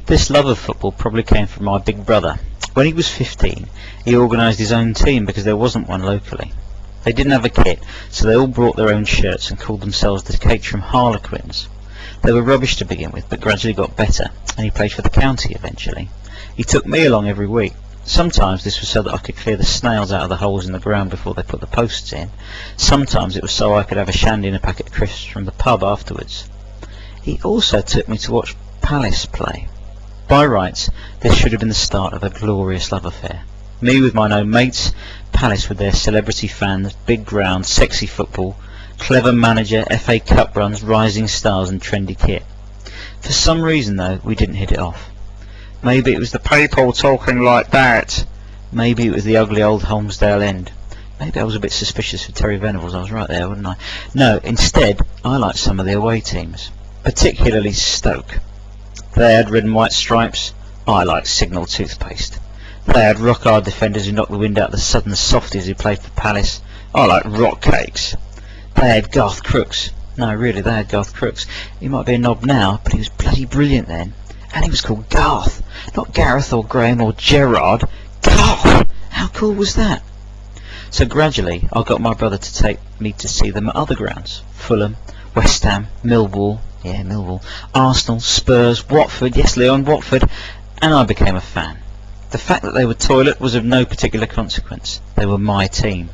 This love of football probably came from my big brother. When he was 15, he organised his own team because there wasn't one locally. They didn't have a kit, so they all brought their own shirts and called themselves the Caterham Harlequins. They were rubbish to begin with, but gradually got better, and he played for the county eventually. He took me along every week. Sometimes this was so that I could clear the snails out of the holes in the ground before they put the posts in. Sometimes it was so I could have a shandy and a packet of crisps from the pub afterwards. He also took me to watch Palace play. By rights, this should have been the start of a glorious love affair. Me with my own mates, Palace with their celebrity fans, big ground, sexy football, clever manager, FA Cup runs, rising stars and trendy kit. For some reason though, we didn't hit it off. Maybe it was the people talking like that. Maybe it was the ugly old Holmesdale end. Maybe I was a bit suspicious of Terry Venables. I was right there, wasn't I? No, instead, I liked some of the away teams, particularly Stoke. They had red and white stripes. I liked Signal toothpaste. They had rock-hard defenders who knocked the wind out of the southern softies who played for Palace. I liked rock cakes. They had Garth Crooks. No, really, they had Garth Crooks. He might be a knob now, but he was bloody brilliant then. And he was called Garth, not Gareth or Graham or Gerard. Garth! How cool was that? So gradually I got my brother to take me to see them at other grounds. Fulham, West Ham, Millwall, Arsenal, Spurs, Watford, yes Leon, Watford, and I became a fan. The fact that they were toilet was of no particular consequence. They were my team.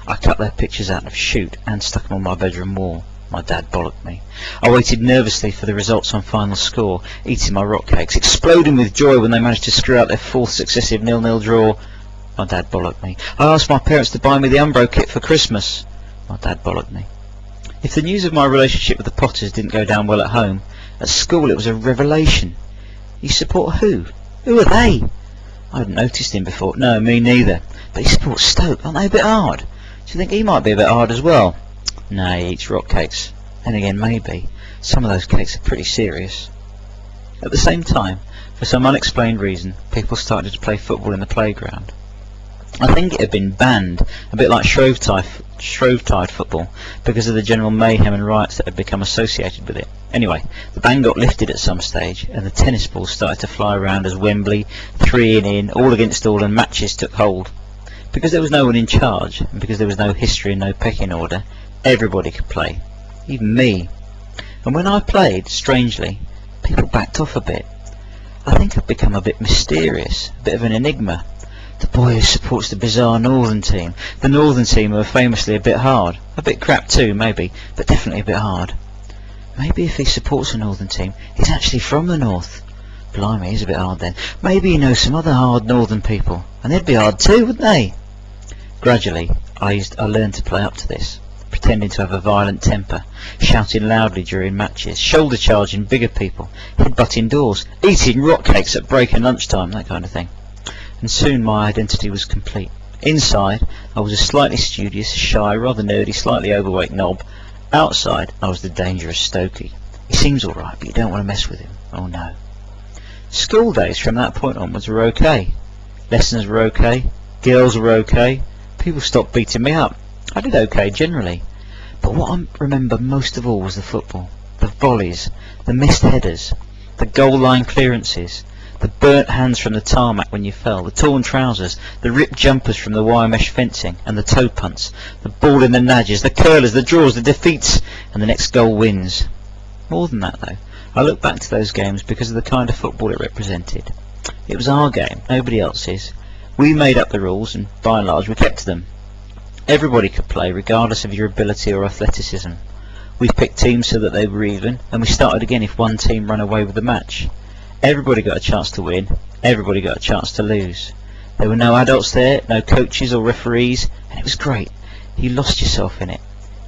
I cut their pictures out of Shoot and stuck them on my bedroom wall. My dad bollocked me. I waited nervously for the results on final score, eating my rock cakes, exploding with joy when they managed to screw out their fourth successive 0-0 draw. My dad bollocked me. I asked my parents to buy me the Umbro kit for Christmas. My dad bollocked me. If the news of my relationship with the Potters didn't go down well at home, at school it was a revelation. You support who? Who are they? I hadn't noticed him before. No, me neither. But he supports Stoke. Aren't they a bit hard? Do you think he might be a bit hard as well? No, he eats rock cakes. Then again, maybe. Some of those cakes are pretty serious. At the same time, for some unexplained reason, people started to play football in the playground. I think it had been banned, a bit like Shrovetide football, because of the general mayhem and riots that had become associated with it. Anyway, the ban got lifted at some stage, and the tennis balls started to fly around as Wembley, 3 in, all against all, and matches took hold. Because there was no one in charge, and because there was no history and no pecking order, everybody could play, even me. And when I played, strangely, people backed off a bit. I think I've become a bit mysterious, a bit of an enigma. The boy who supports the bizarre Northern team. The Northern team who are famously a bit hard. A bit crap too, maybe, but definitely a bit hard. Maybe if he supports a Northern team, he's actually from the North. Blimey, he's a bit hard then. Maybe he knows some other hard Northern people, and they'd be hard too, wouldn't they? Gradually, I learned to play up to this, pretending to have a violent temper, shouting loudly during matches, shoulder charging bigger people, headbutting doors, eating rock cakes at break and lunchtime, that kind of thing. And soon my identity was complete. Inside, I was a slightly studious, shy, rather nerdy, slightly overweight knob. Outside, I was the dangerous Stokey. He seems alright, but you don't want to mess with him. Oh no. School days from that point onwards were okay. Lessons were okay. Girls were okay. People stopped beating me up. I did okay generally. But what I remember most of all was the football. The volleys, the missed headers, the goal line clearances, the burnt hands from the tarmac when you fell, the torn trousers, the ripped jumpers from the wire mesh fencing, and the toe punts, the ball in the nudges, the curlers, the draws, the defeats, and the next goal wins. More than that though, I look back to those games because of the kind of football it represented. It was our game, nobody else's. We made up the rules, and by and large we kept to them. Everybody could play, regardless of your ability or athleticism. We picked teams so that they were even, and we started again if one team ran away with the match. Everybody got a chance to win, everybody got a chance to lose. There were no adults there, no coaches or referees, and it was great. You lost yourself in it.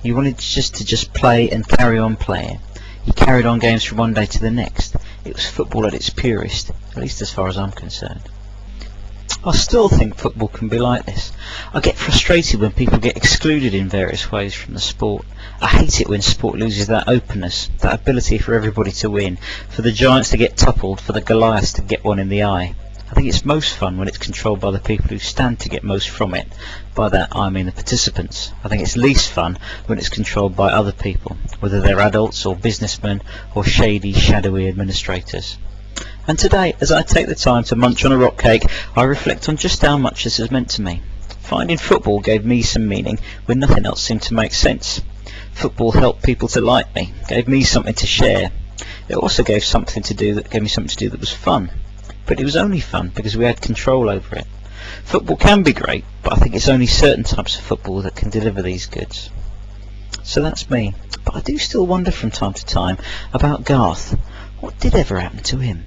You wanted to just play and carry on playing. You carried on games from one day to the next. It was football at its purest, at least as far as I'm concerned. I still think football can be like this. I get frustrated when people get excluded in various ways from the sport. I hate it when sport loses that openness, that ability for everybody to win, for the giants to get toppled, for the Goliaths to get one in the eye. I think it's most fun when it's controlled by the people who stand to get most from it. By that I mean the participants. I think it's least fun when it's controlled by other people, whether they're adults or businessmen or shady, shadowy administrators. And today, as I take the time to munch on a rock cake, I reflect on just how much this has meant to me. Finding football gave me some meaning when nothing else seemed to make sense. Football helped people to like me, gave me something to share. It also gave me something to do that was fun. But it was only fun because we had control over it. Football can be great, but I think it's only certain types of football that can deliver these goods. So that's me. But I do still wonder from time to time about Garth. What did ever happen to him?